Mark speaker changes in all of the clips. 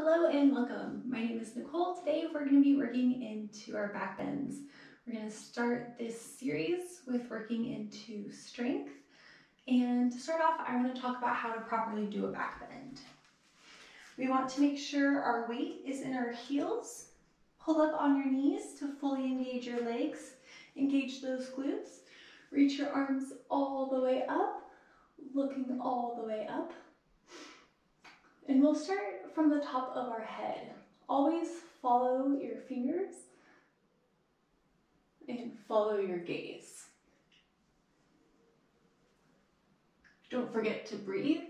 Speaker 1: Hello and welcome. My name is Nicole. Today we're going to be working into our back bends. We're going to start this series with working into strength. And to start off, I want to talk about how to properly do a back bend. We want to make sure our weight is in our heels. Pull up on your knees to fully engage your legs. Engage those glutes. Reach your arms all the way up, looking all the way up. And we'll start from the top of our head. Always follow your fingers and follow your gaze. Don't forget to breathe,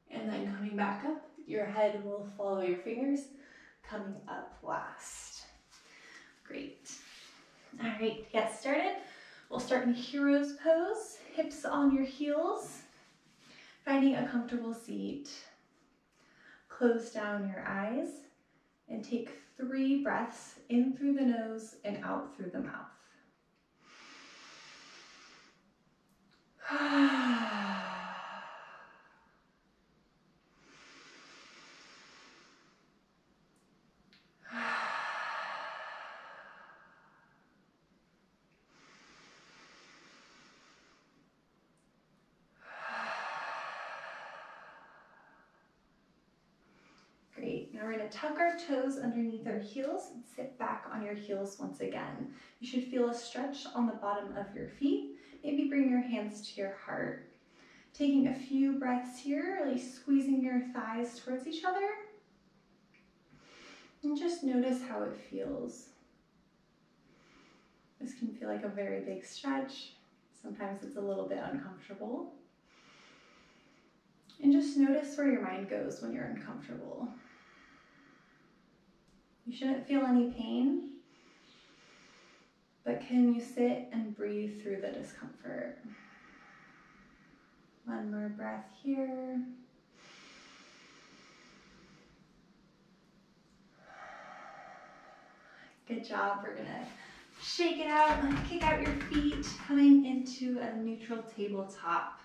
Speaker 1: and then coming back up, your head will follow your fingers, coming up last. Great. All right, to get started, we'll start in hero's pose, hips on your heels, finding a comfortable seat. Close down your eyes and take 3 breaths in through the nose and out through the mouth. Great, now we're going to tuck our toes underneath our heels and sit back on your heels once again. You should feel a stretch on the bottom of your feet. Maybe bring your hands to your heart. Taking a few breaths here, really squeezing your thighs towards each other. And just notice how it feels. This can feel like a very big stretch. Sometimes it's a little bit uncomfortable. And just notice where your mind goes when you're uncomfortable. You shouldn't feel any pain, but can you sit and breathe through the discomfort? One more breath here. Good job. We're gonna shake it out, kick out your feet, coming into a neutral tabletop.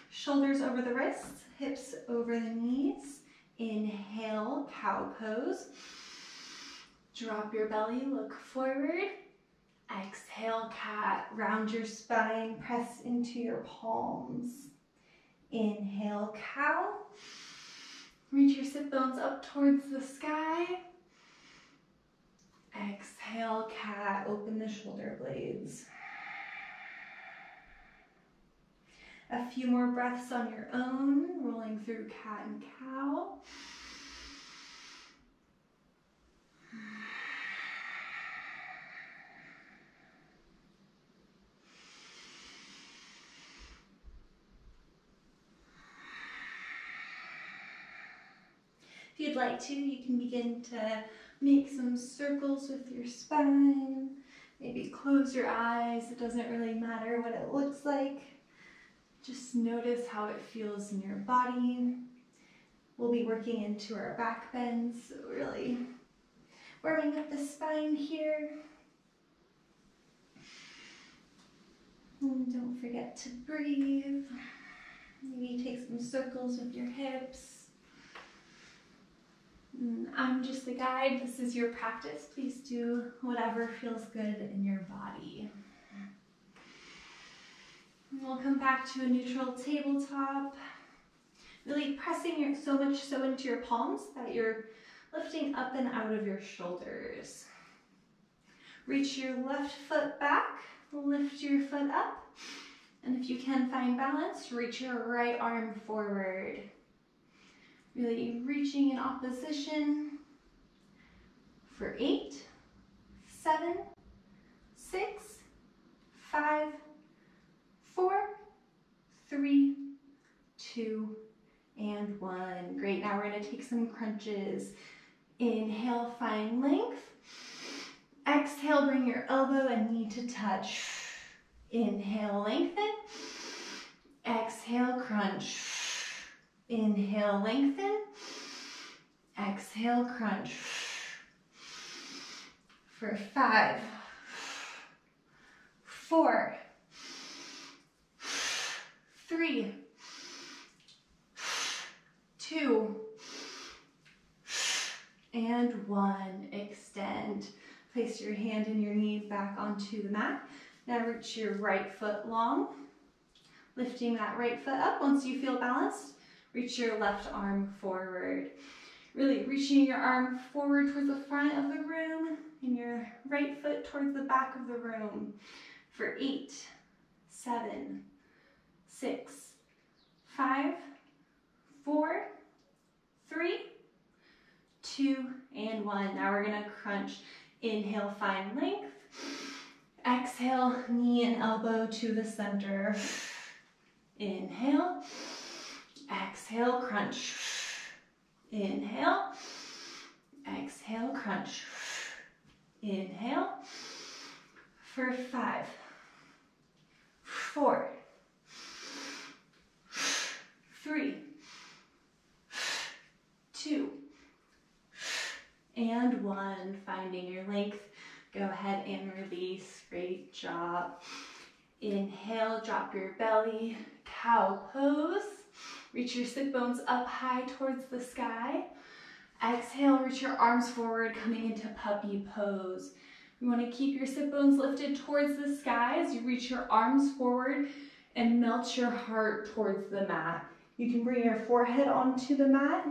Speaker 1: Shoulders over the wrists, hips over the knees. Inhale, cow pose. Drop your belly, look forward. Exhale, cat. Round your spine, press into your palms. Inhale, cow. Reach your sit bones up towards the sky. Exhale, cat. Open the shoulder blades. A few more breaths on your own, rolling through cat and cow. If you'd like to, you can begin to make some circles with your spine. Maybe close your eyes. It doesn't really matter what it looks like. Just notice how it feels in your body. We'll be working into our back bends, so really warming up the spine here. And don't forget to breathe. Maybe take some circles with your hips. I'm just the guide. This is your practice. Please do whatever feels good in your body. We'll come back to a neutral tabletop. Really pressing so much so into your palms that you're lifting up and out of your shoulders. Reach your left foot back, lift your foot up, and if you can find balance, reach your right arm forward. Really reaching in opposition for 8, 7, 6, 5, 4, 3, 2, and 1. Great, now we're gonna take some crunches. Inhale, find length. Exhale, bring your elbow and knee to touch. Inhale, lengthen. Exhale, crunch. Inhale, lengthen. Exhale, crunch. For 5, 4, 3, 2, And 1, extend. Place your hand and your knees back onto the mat. Now reach your right foot long, lifting that right foot up. Once you feel balanced, reach your left arm forward. Really reaching your arm forward towards the front of the room and your right foot towards the back of the room for 8, 7, 6, 5, 4, 3, 2, and 1. Now we're gonna crunch. Inhale, find length. Exhale, knee and elbow to the center. Inhale. Exhale, crunch. Inhale. Exhale, crunch. Inhale. For 5, 4, 3, 2, and 1. Finding your length. Go ahead and release. Great job. Inhale, drop your belly, cow pose. Reach your sit bones up high towards the sky. Exhale, reach your arms forward, coming into puppy pose. You want to keep your sit bones lifted towards the sky as you reach your arms forward and melt your heart towards the mat. You can bring your forehead onto the mat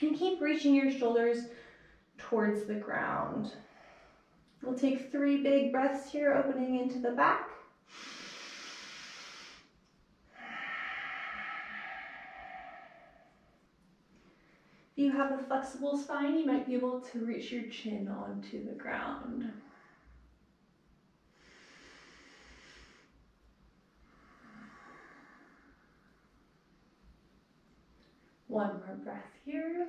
Speaker 1: and keep reaching your shoulders towards the ground. We'll take 3 big breaths here, opening into the back. If you have a flexible spine, you might be able to reach your chin onto the ground. One more breath here.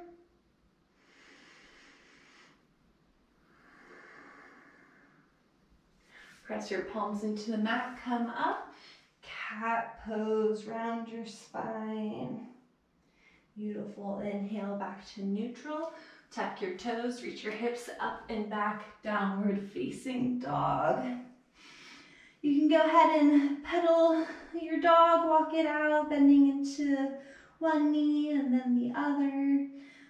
Speaker 1: Press your palms into the mat, come up. Cat pose, round your spine. Beautiful. Inhale back to neutral. Tuck your toes, reach your hips up and back, downward facing dog. You can go ahead and pedal your dog, walk it out, bending into one knee and then the other.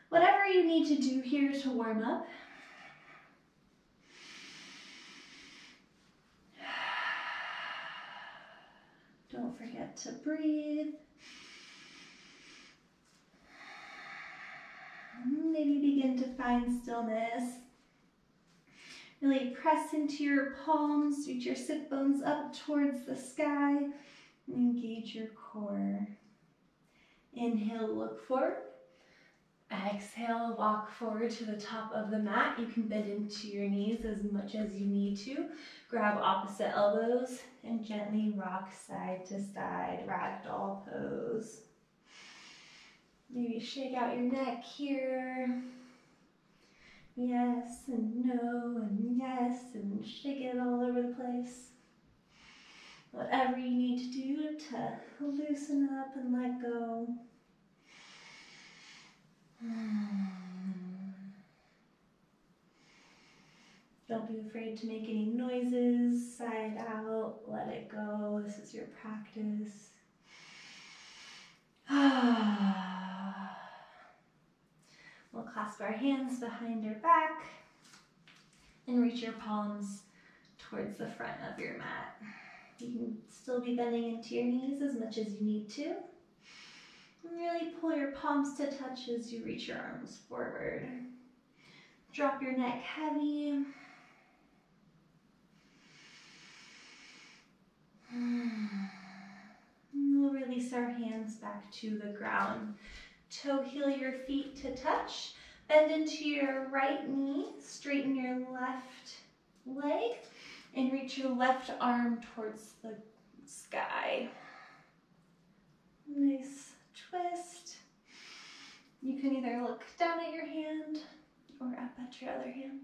Speaker 1: Whatever you need to do here to warm up. Don't forget to breathe. Maybe begin to find stillness. Really press into your palms, reach your sit bones up towards the sky, and engage your core. Inhale, look forward. Exhale, walk forward to the top of the mat. You can bend into your knees as much as you need to. Grab opposite elbows and gently rock side to side, ragdoll pose. Maybe shake out your neck here. Yes and no and yes, and shake it all over the place. Whatever you need to do to loosen up and let go. Don't be afraid to make any noises, side out, let it go. This is your practice. We'll clasp our hands behind our back and reach your palms towards the front of your mat. You can still be bending into your knees as much as you need to. And really pull your palms to touch as you reach your arms forward. Drop your neck heavy. We'll release our hands back to the ground. Toe heel your feet to touch. Bend into your right knee. Straighten your left leg. And reach your left arm towards the sky. Nice twist. You can either look down at your hand or up at your other hand.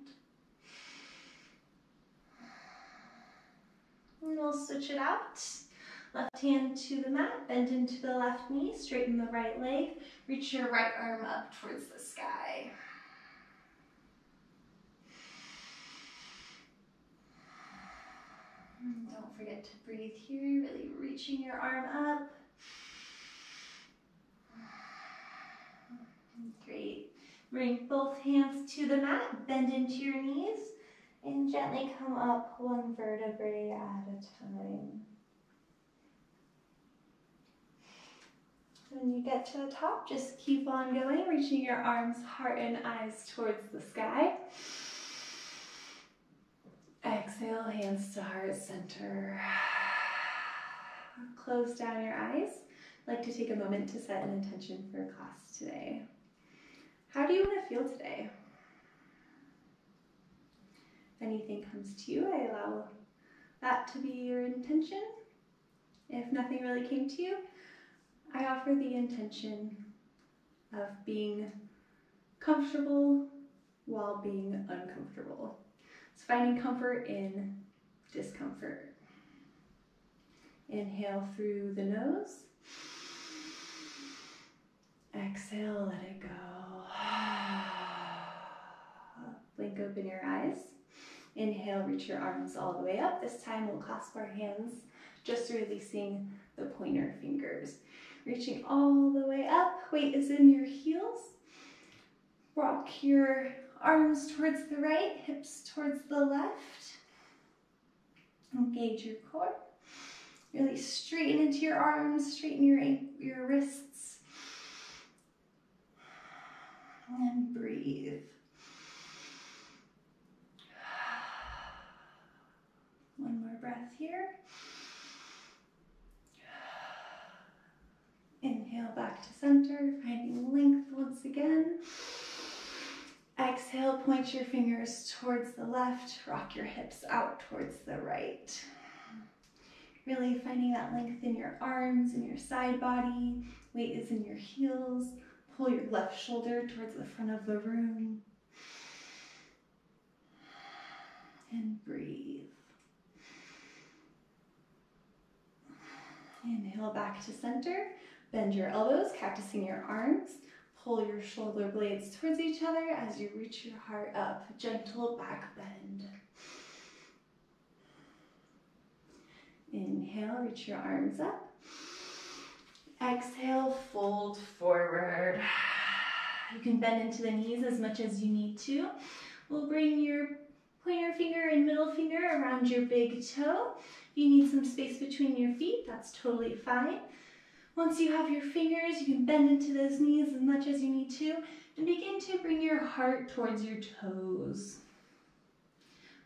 Speaker 1: And we'll switch it out. Left hand to the mat, bend into the left knee, straighten the right leg, reach your right arm up towards the sky. And don't forget to breathe here, really reaching your arm up. Great. Bring both hands to the mat, bend into your knees, and gently come up one vertebrae at a time. When you get to the top, just keep on going, reaching your arms, heart, and eyes towards the sky. Exhale, hands to heart center. Close down your eyes. I'd like to take a moment to set an intention for class today. How do you want to feel today? If anything comes to you, I allow that to be your intention. If nothing really came to you, I offer the intention of being comfortable while being uncomfortable. It's finding comfort in discomfort. Inhale through the nose. Exhale, let it go. Blink open your eyes. Inhale, reach your arms all the way up. This time we'll clasp our hands, just releasing the pointer fingers. Reaching all the way up, weight is in your heels. Rock your arms towards the right, hips towards the left. Engage your core. Really straighten into your arms, straighten your wrists. And breathe. One more breath here. Inhale back to center, finding length once again. Exhale, point your fingers towards the left, rock your hips out towards the right. Really finding that length in your arms and your side body. Weight is in your heels. Pull your left shoulder towards the front of the room. And breathe. Inhale back to center. Bend your elbows, cactusing your arms. Pull your shoulder blades towards each other as you reach your heart up. Gentle back bend. Inhale, reach your arms up. Exhale, fold forward. You can bend into the knees as much as you need to. We'll bring your pointer finger and middle finger around your big toe. If you need some space between your feet, that's totally fine. Once you have your fingers, you can bend into those knees as much as you need to and begin to bring your heart towards your toes.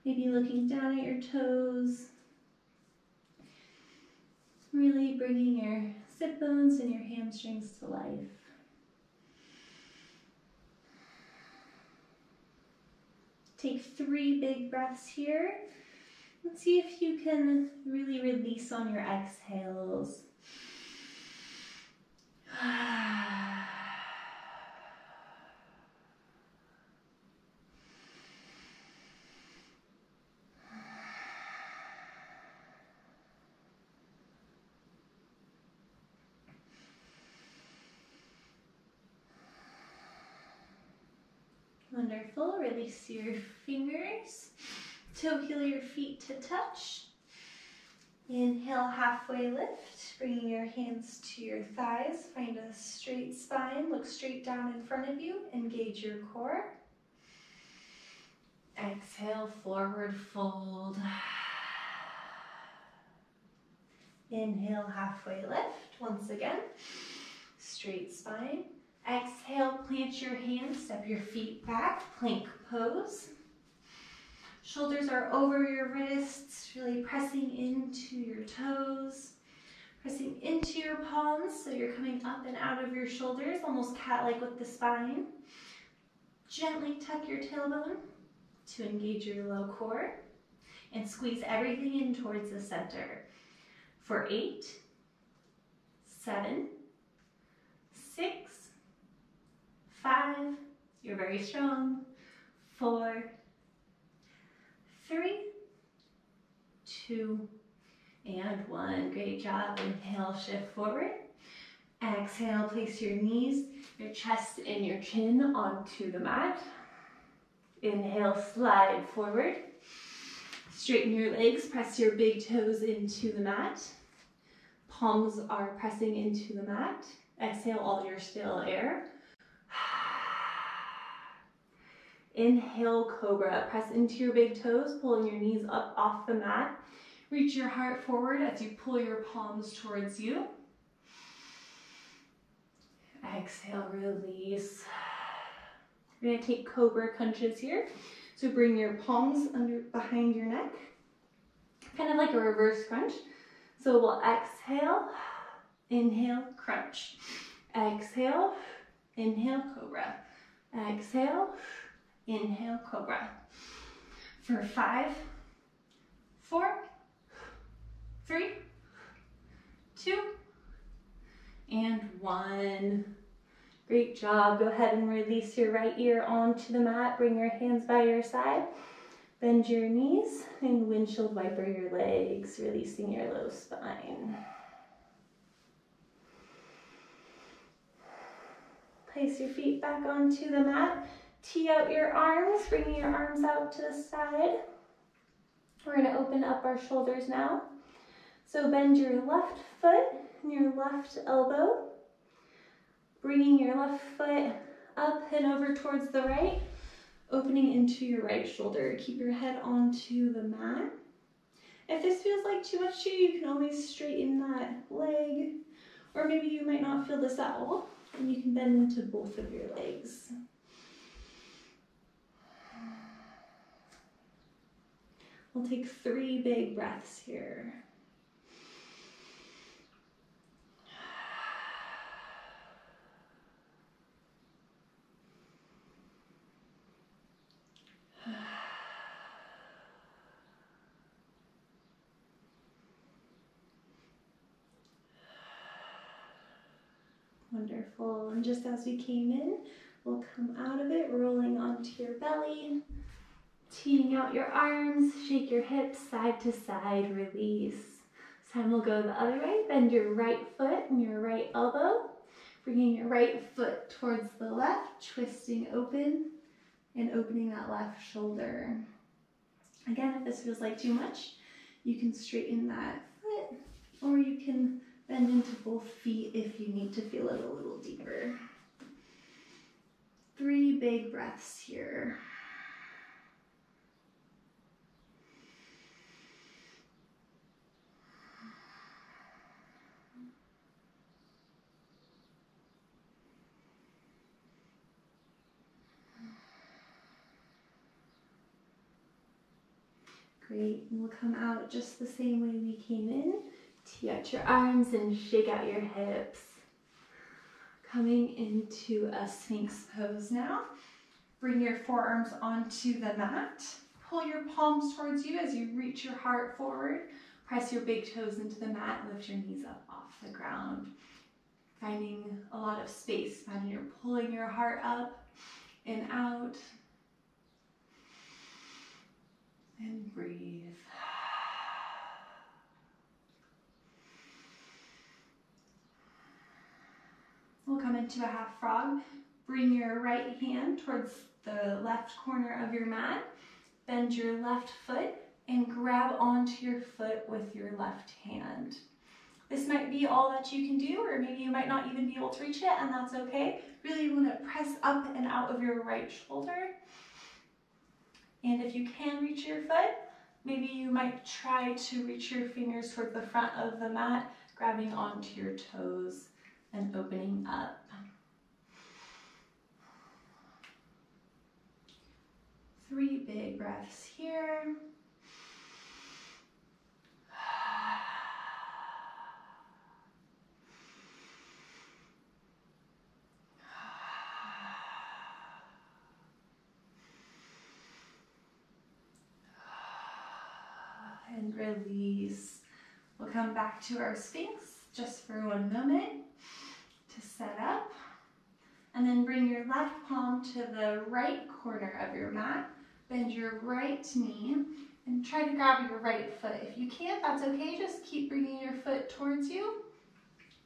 Speaker 1: Maybe looking down at your toes. Really bringing your sit bones and your hamstrings to life. Take 3 big breaths here. And see if you can really release on your exhales. Wonderful. Release your fingers. Toe heel your feet to touch. Inhale, halfway lift, bringing your hands to your thighs. Find a straight spine. Look straight down in front of you. Engage your core. Exhale, forward fold. Inhale, halfway lift. Once again, straight spine. Exhale, plant your hands, step your feet back, plank pose. Shoulders are over your wrists, really pressing into your toes, pressing into your palms, so you're coming up and out of your shoulders, almost cat-like with the spine. Gently tuck your tailbone to engage your low core, and squeeze everything in towards the center. For 8, 7, 6, 5, you're very strong, 4, 3, 2, and 1. Great job. Inhale, shift forward. Exhale, place your knees, your chest, and your chin onto the mat. Inhale, slide forward. Straighten your legs, press your big toes into the mat. Palms are pressing into the mat. Exhale all your still air. Inhale, cobra. Press into your big toes, pulling your knees up off the mat. Reach your heart forward as you pull your palms towards you. Exhale, release. We're gonna take cobra crunches here. So bring your palms behind your neck, kind of like a reverse crunch. So we'll exhale, inhale, crunch. Exhale, inhale, cobra. Exhale, inhale, cobra. For 5, 4, 3, 2, and 1. Great job. Go ahead and release your right ear onto the mat. Bring your hands by your side. Bend your knees and windshield wiper your legs, releasing your low spine. Place your feet back onto the mat. Tee out your arms, bringing your arms out to the side. We're going to open up our shoulders now. So bend your left foot and your left elbow. Bringing your left foot up and over towards the right, opening into your right shoulder. Keep your head onto the mat. If this feels like too much to you, you can always straighten that leg, or maybe you might not feel this at all, and you can bend into both of your legs. We'll take 3 big breaths here. Wonderful. And just as we came in, we'll come out of it, rolling onto your belly, teeing out your arms, shake your hips side to side, release. This time we'll go the other way. Bend your right foot and your right elbow, bringing your right foot towards the left, twisting open and opening that left shoulder. Again, if this feels like too much, you can straighten that foot, or you can bend into both feet if you need to feel it a little deeper. 3 big breaths here. Great, and we'll come out just the same way we came in. Tee out your arms and shake out your hips. Coming into a Sphinx pose now. Bring your forearms onto the mat. Pull your palms towards you as you reach your heart forward. Press your big toes into the mat. Lift your knees up off the ground. Finding a lot of space. Imagine you're pulling your heart up and out. And breathe. We'll come into a half frog. Bring your right hand towards the left corner of your mat. Bend your left foot and grab onto your foot with your left hand. This might be all that you can do, or maybe you might not even be able to reach it, and that's okay. Really, you want to press up and out of your right shoulder. And if you can reach your foot, maybe you might try to reach your fingers toward the front of the mat, grabbing onto your toes and opening up. 3 big breaths here. And release. We'll come back to our Sphinx just for 1 moment to set up. And then bring your left palm to the right corner of your mat. Bend your right knee and try to grab your right foot. If you can't, that's okay. Just keep bringing your foot towards you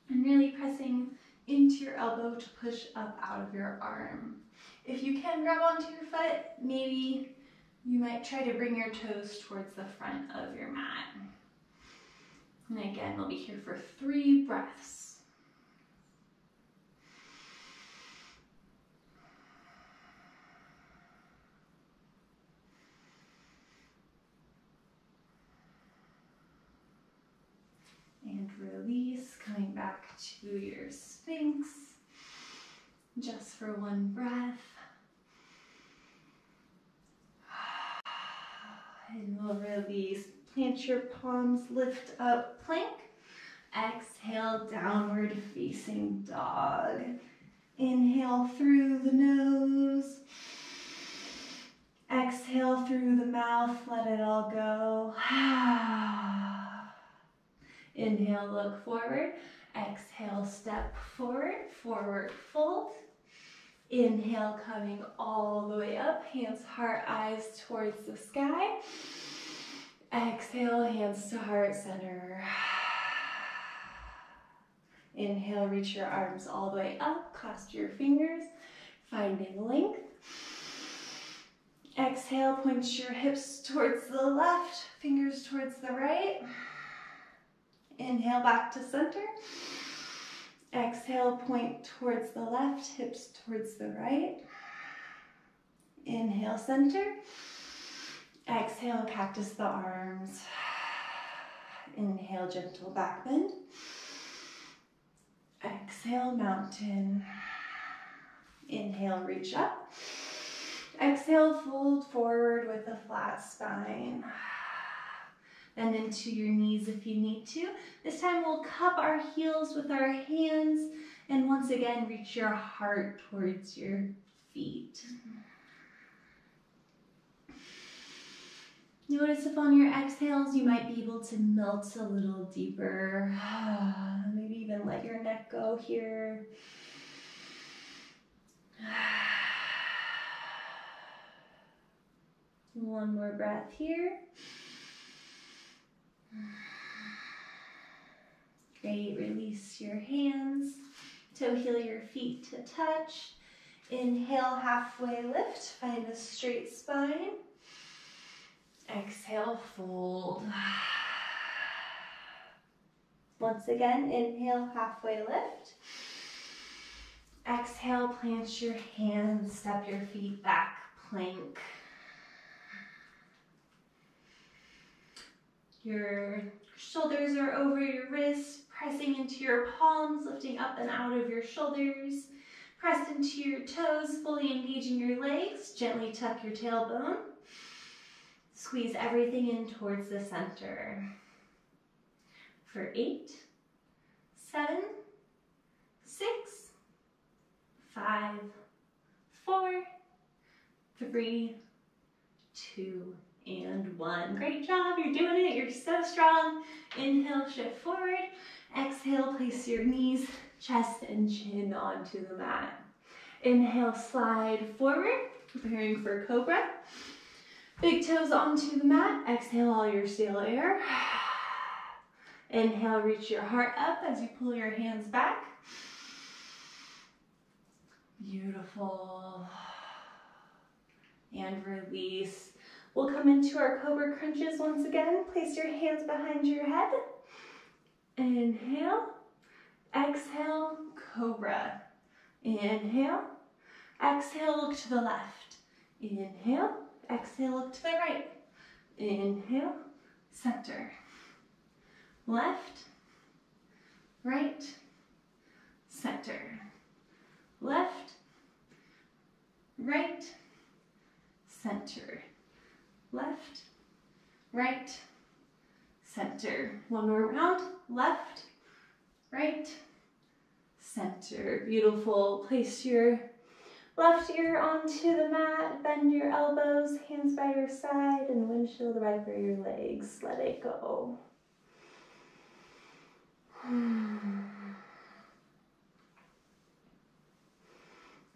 Speaker 1: and really pressing into your elbow to push up out of your arm. If you can grab onto your foot, maybe you might try to bring your toes towards the front of your mat. And again, we'll be here for 3 breaths. And release, coming back to your Sphinx. Just for one breath. And we'll release. Plant your palms, lift up, plank. Exhale, downward facing dog. Inhale through the nose. Exhale through the mouth, let it all go. Inhale, look forward. Exhale, step forward, forward fold. Inhale, coming all the way up, hands, heart, eyes towards the sky. Exhale, hands to heart center. Inhale, reach your arms all the way up, clasp your fingers, finding length. Exhale, point your hips towards the left, fingers towards the right. Inhale, back to center. Exhale, point towards the left, hips towards the right. Inhale, center. Exhale, cactus the arms. Inhale, gentle back bend. Exhale, mountain. Inhale, reach up. Exhale, fold forward with a flat spine. Bend into your knees if you need to. This time we'll cup our heels with our hands and once again reach your heart towards your feet. Notice if on your exhales you might be able to melt a little deeper. Maybe even let your neck go here. One more breath here. Great, release your hands. Toe heel your feet to touch. Inhale, halfway lift, find a straight spine. Exhale, fold. Once again, inhale, halfway lift. Exhale, plant your hands, step your feet back, plank. Your shoulders are over your wrists, pressing into your palms, lifting up and out of your shoulders. Press into your toes, fully engaging your legs. Gently tuck your tailbone. Squeeze everything in towards the center. For 8, 7, 6, 5, 4, 3, 2, and 1. Great job, you're doing it, you're so strong. Inhale, shift forward. Exhale, place your knees, chest and chin onto the mat. Inhale, slide forward, preparing for cobra. Big toes onto the mat. Exhale all your stale air. Inhale, reach your heart up as you pull your hands back. Beautiful. And release. We'll come into our cobra crunches once again. Place your hands behind your head. Inhale. Exhale, cobra. Inhale. Exhale, look to the left. Inhale. Exhale, look to the right. Inhale, center. Left, right, center. Left, right, center. Left, right, center. One more round. Left, right, center. Beautiful. Place your left ear onto the mat, bend your elbows, hands by your side, and windshield wiper your legs. Let it go. All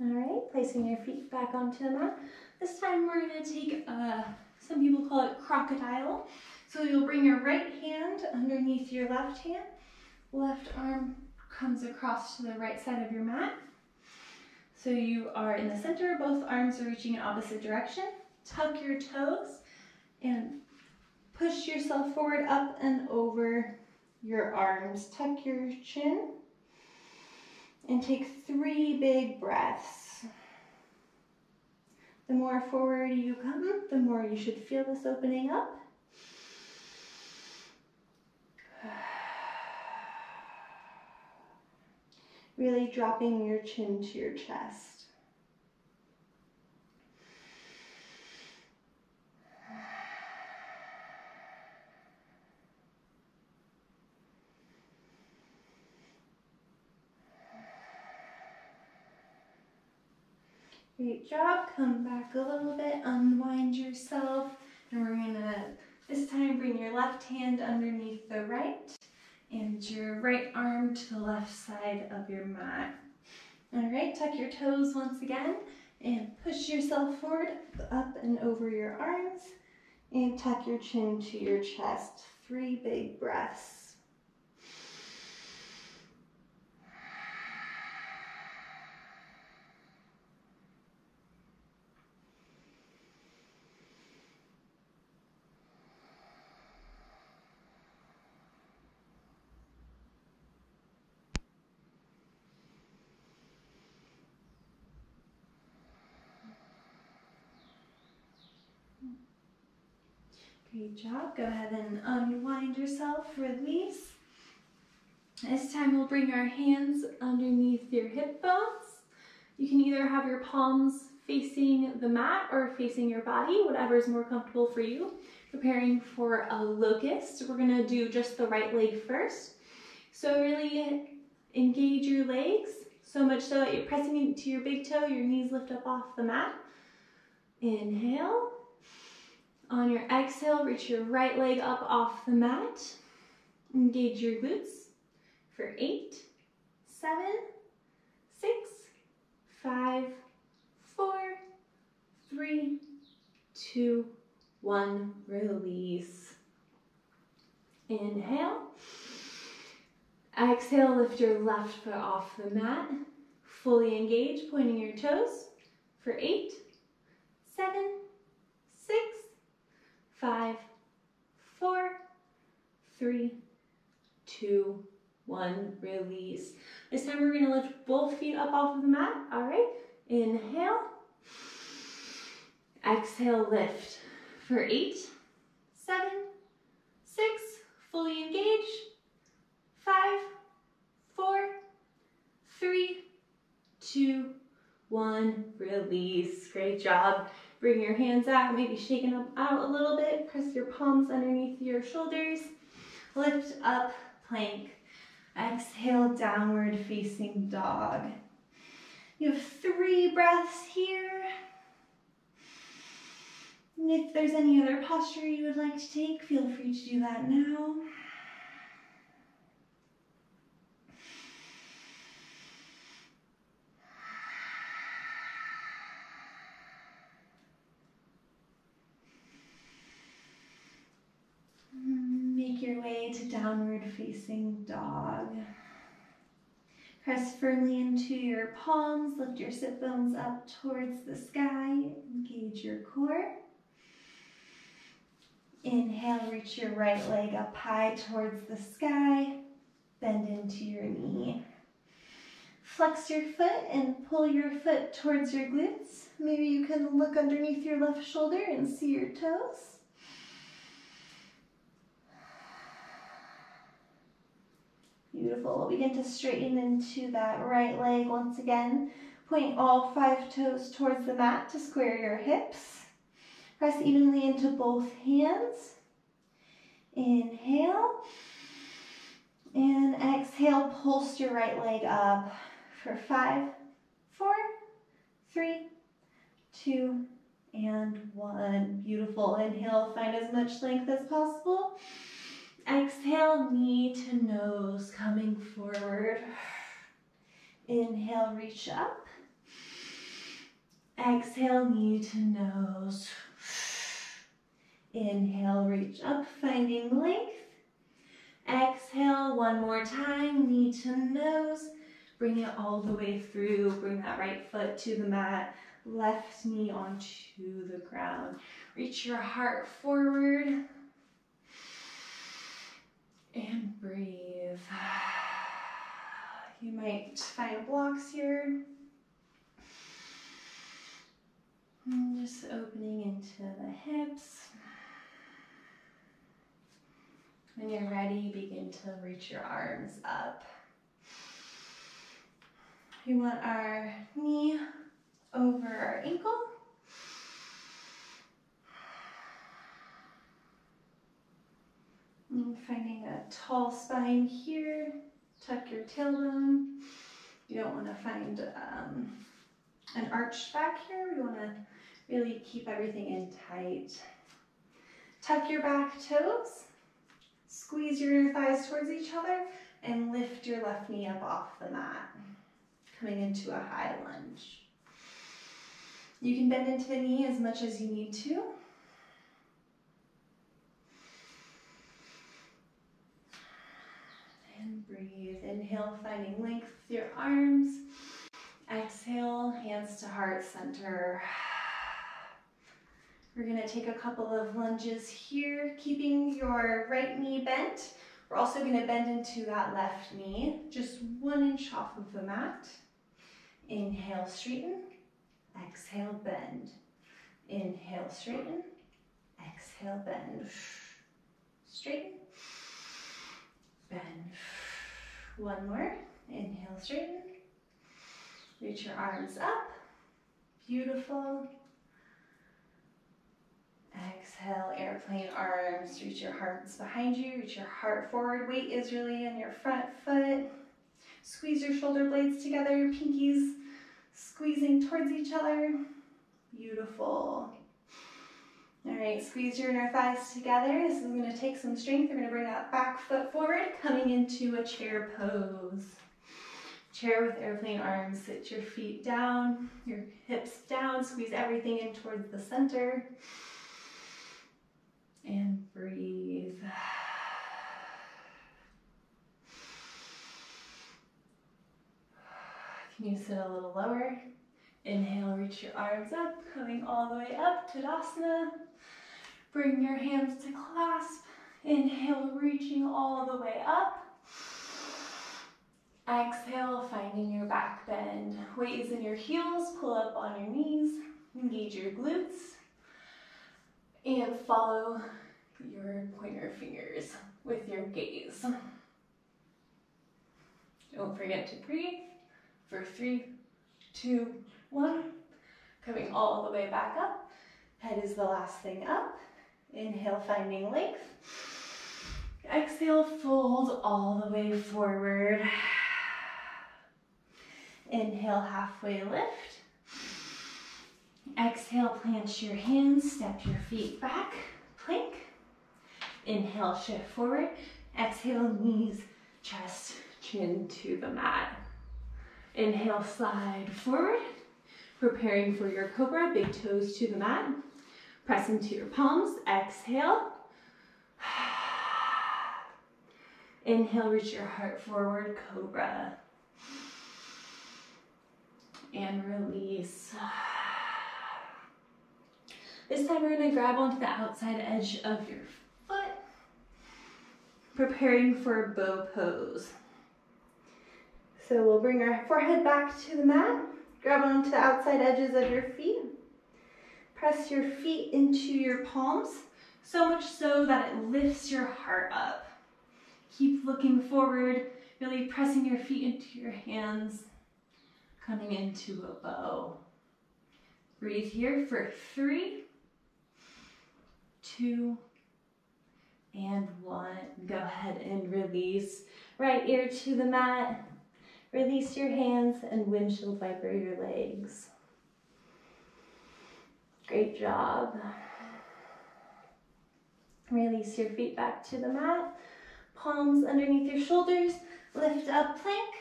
Speaker 1: right, placing your feet back onto the mat. This time we're going to take, some people call it crocodile. So you'll bring your right hand underneath your left hand. Left arm comes across to the right side of your mat. So you are in the center, both arms are reaching in opposite direction. Tuck your toes and push yourself forward, up and over your arms. Tuck your chin and take 3 big breaths. The more forward you come, the more you should feel this opening up. Really dropping your chin to your chest. Great job. Come back a little bit, unwind yourself, and we're gonna this time bring your left hand underneath the right and your right arm to the left side of your mat. All right, tuck your toes once again and push yourself forward, up and over your arms, and tuck your chin to your chest. 3 big breaths. Great job. Go ahead and unwind yourself, release. This time we'll bring our hands underneath your hip bones. You can either have your palms facing the mat or facing your body, whatever is more comfortable for you. Preparing for a locust. We're gonna do just the right leg first. So really engage your legs, so much so that you're pressing into your big toe, your knees lift up off the mat. Inhale. On your exhale, reach your right leg up off the mat. Engage your glutes for 8, 7, 6, 5, 4, 3, 2, 1. Release. Inhale. Exhale, lift your left foot off the mat. Fully engage, pointing your toes for 8, 7, 6, 5, 4, 3, 2, 1. Release. This time we're going to lift both feet up off of the mat. All right. Inhale. Exhale, lift for 8, 7, 6. Fully engage. 5, 4, 3, 2, 1. Release. Great job. Bring your hands out, maybe shaking them out a little bit. Press your palms underneath your shoulders. Lift up, plank. Exhale, downward facing dog. You have 3 breaths here. And if there's any other posture you would like to take, feel free to do that now. Make your way to downward facing dog. Press firmly into your palms, lift your sit bones up towards the sky, engage your core. Inhale, reach your right leg up high towards the sky, bend into your knee. Flex your foot and pull your foot towards your glutes. Maybe you can look underneath your left shoulder and see your toes. Beautiful. We'll begin to straighten into that right leg once again. Point all 5 toes towards the mat to square your hips. Press evenly into both hands. Inhale. And exhale, pulse your right leg up for 5, 4, 3, 2, and 1. Beautiful. Inhale, find as much length as possible. Exhale, knee to nose, coming forward. Inhale, reach up. Exhale, knee to nose. Inhale, reach up, finding length. Exhale, one more time, knee to nose. Bring it all the way through. Bring that right foot to the mat, left knee onto the ground. Reach your heart forward. And breathe. You might find blocks here. And just opening into the hips. When you're ready, begin to reach your arms up. We want our knee over our ankle. And finding a tall spine here. Tuck your tailbone. You don't want to find an arched back here. We want to really keep everything in tight. Tuck your back toes. Squeeze your inner thighs towards each other and lift your left knee up off the mat, coming into a high lunge. You can bend into the knee as much as you need to. And breathe. Inhale, finding length with your arms. Exhale, hands to heart center. We're going to take a couple of lunges here, keeping your right knee bent. We're also going to bend into that left knee, just 1 inch off of the mat. Inhale, straighten. Exhale, bend. Inhale, straighten. Exhale, bend. Straighten. Bend. One more. Inhale, straighten. Reach your arms up. Beautiful. Exhale, airplane arms. Reach your hearts behind you. Reach your heart forward. Weight is really in your front foot. Squeeze your shoulder blades together. Your pinkies squeezing towards each other. Beautiful. All right, squeeze your inner thighs together. This is going to take some strength. We're going to bring that back foot forward, coming into a chair pose. Chair with airplane arms. Sit your feet down, your hips down. Squeeze everything in towards the center. And breathe. Can you sit a little lower? Inhale, reach your arms up, coming all the way up, Tadasana. Bring your hands to clasp. Inhale, reaching all the way up. Exhale, finding your back bend. Weight is in your heels, pull up on your knees, engage your glutes, and follow your pointer fingers with your gaze. Don't forget to breathe for 3, 2, 1. Coming all the way back up. Head is the last thing up. Inhale, finding length. Exhale, fold all the way forward. Inhale, halfway lift. Exhale, plant your hands, step your feet back, plank. Inhale, shift forward. Exhale, knees, chest, chin to the mat. Inhale, slide forward. Preparing for your cobra, big toes to the mat. Press into your palms, exhale. Inhale, reach your heart forward, cobra. And release. This time we're going to grab onto the outside edge of your foot, preparing for bow pose. So we'll bring our forehead back to the mat, grab onto the outside edges of your feet, press your feet into your palms, so much so that it lifts your heart up. Keep looking forward, really pressing your feet into your hands, coming into a bow. Breathe here for 3, 2, and 1. Go ahead and release. Right ear to the mat. Release your hands and windshield wiper your legs. Great job. Release your feet back to the mat. Palms underneath your shoulders. Lift up, plank.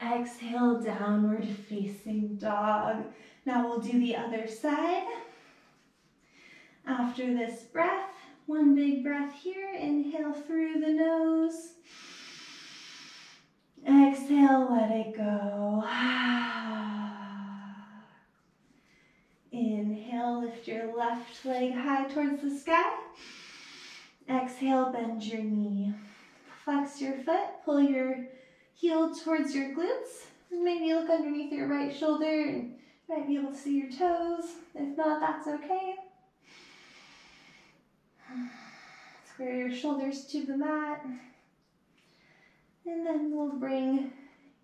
Speaker 1: Exhale, downward facing dog. Now we'll do the other side. After this breath, one big breath here. Inhale through the nose. Exhale, let it go. Inhale, lift your left leg high towards the sky. Exhale, bend your knee. Flex your foot, pull your heel towards your glutes. Maybe look underneath your right shoulder and you might be able to see your toes. If not, that's okay. Square your shoulders to the mat. And then we'll bring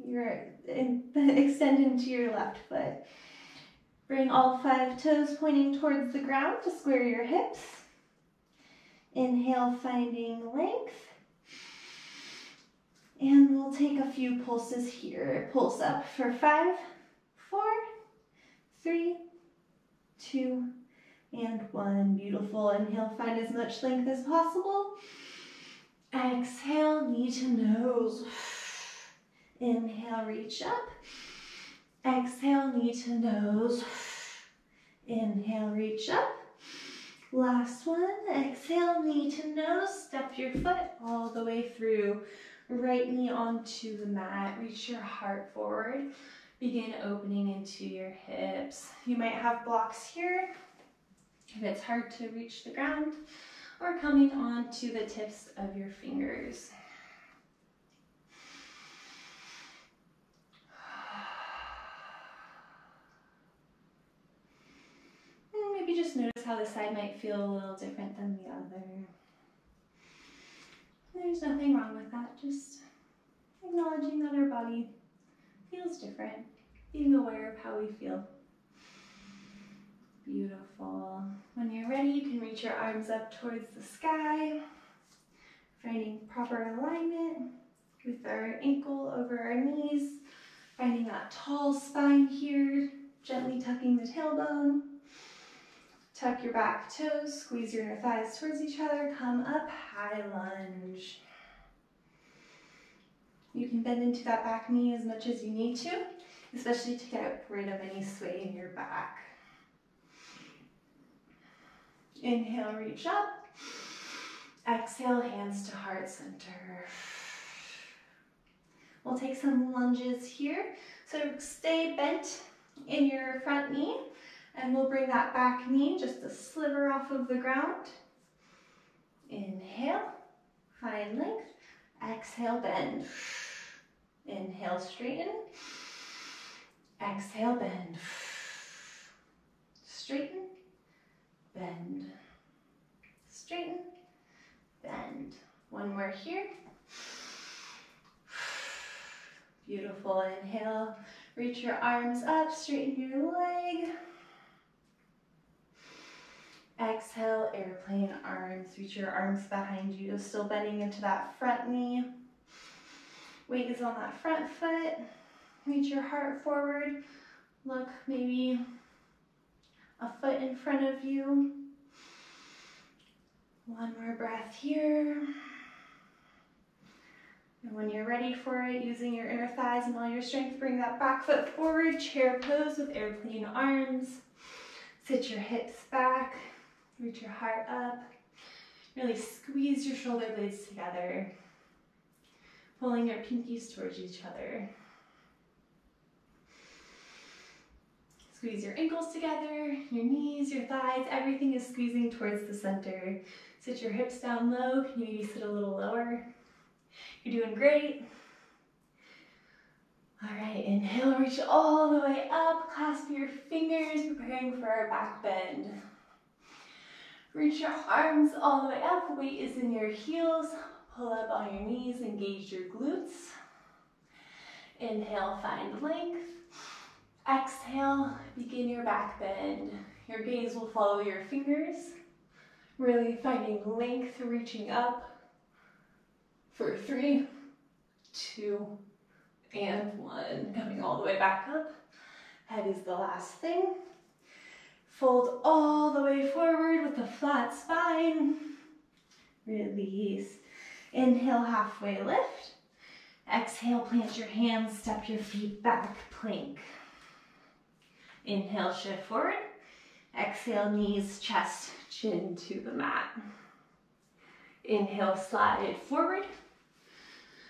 Speaker 1: Extend into your left foot. Bring all 5 toes pointing towards the ground to square your hips. Inhale, finding length. And we'll take a few pulses here. Pulse up for 5, 4, 3, 2, and 1. Beautiful. Inhale, find as much length as possible. Exhale, knee to nose. Inhale, reach up. Exhale, knee to nose. Inhale, reach up. Last one. Exhale, knee to nose. Step your foot all the way through. Right knee onto the mat. Reach your heart forward. Begin opening into your hips. You might have blocks here if it's hard to reach the ground, or coming onto the tips of your fingers. Maybe just notice how this side might feel a little different than the other. There's nothing wrong with that, just acknowledging that our body feels different, being aware of how we feel. Beautiful. When you're ready, you can reach your arms up towards the sky, finding proper alignment with our ankle over our knees, finding that tall spine here, gently tucking the tailbone. Tuck your back toes, squeeze your inner thighs towards each other, come up, high lunge. You can bend into that back knee as much as you need to, especially to get rid of any sway in your back. Inhale, reach up. Exhale, hands to heart center. We'll take some lunges here. So stay bent in your front knee, and we'll bring that back knee just a sliver off of the ground. Inhale, find length. Exhale, bend. Inhale, straighten. Exhale, bend. Straighten, bend. Straighten, bend. One more here. Beautiful. Inhale, reach your arms up, straighten your leg. Exhale, airplane arms. Reach your arms behind you, still bending into that front knee. Weight is on that front foot. Reach your heart forward. Look maybe a foot in front of you. One more breath here. And when you're ready for it, using your inner thighs and all your strength, bring that back foot forward, chair pose with airplane arms. Sit your hips back, reach your heart up. Really squeeze your shoulder blades together, pulling your pinkies towards each other. Squeeze your ankles together, your knees, your thighs, everything is squeezing towards the center. Sit your hips down low, can you maybe sit a little lower? You're doing great. All right, inhale, reach all the way up, clasp your fingers, preparing for our back bend. Reach your arms all the way up, weight is in your heels, pull up on your knees, engage your glutes. Inhale, find length. Exhale, begin your back bend. Your gaze will follow your fingers, really finding length, reaching up for 3, 2, and 1. Coming all the way back up. Head is the last thing. Fold all the way forward with a flat spine. Release. Inhale, halfway lift. Exhale, plant your hands, step your feet back, plank. Inhale, shift forward. Exhale, knees, chest, chin to the mat. Inhale, slide forward.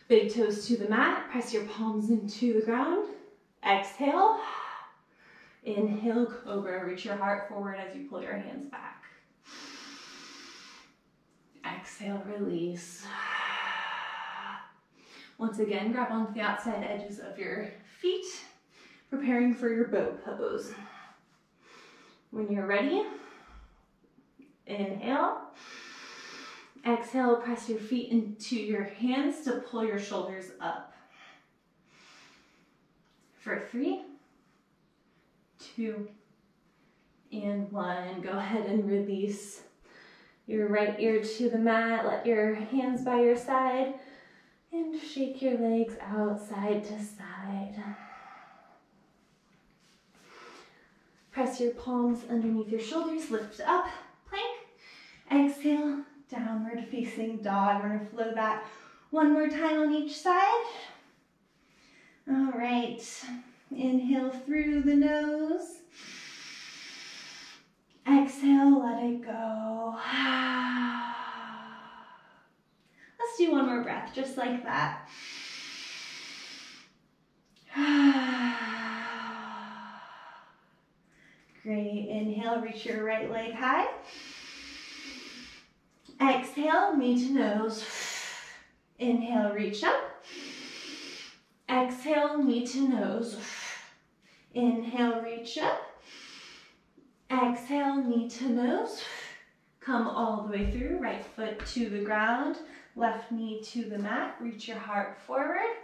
Speaker 1: Big toes to the mat. Press your palms into the ground. Exhale. Inhale, cobra. Reach your heart forward as you pull your hands back. Exhale, release. Once again, grab onto the outside edges of your feet, preparing for your bow pose. When you're ready, inhale. Exhale, press your feet into your hands to pull your shoulders up. For 3, 2, and 1. Go ahead and release your right ear to the mat. Let your hands by your side and shake your legs out side to side. Press your palms underneath your shoulders, lift up, plank. Exhale, downward facing dog. We're gonna flow that one more time on each side. All right, inhale through the nose. Exhale, let it go. Let's do one more breath, just like that. Great, inhale, reach your right leg high. Exhale, knee to nose. Inhale, reach up. Exhale, knee to nose. Inhale, reach up. Exhale, knee to nose. Come all the way through, right foot to the ground, left knee to the mat. Reach your heart forward.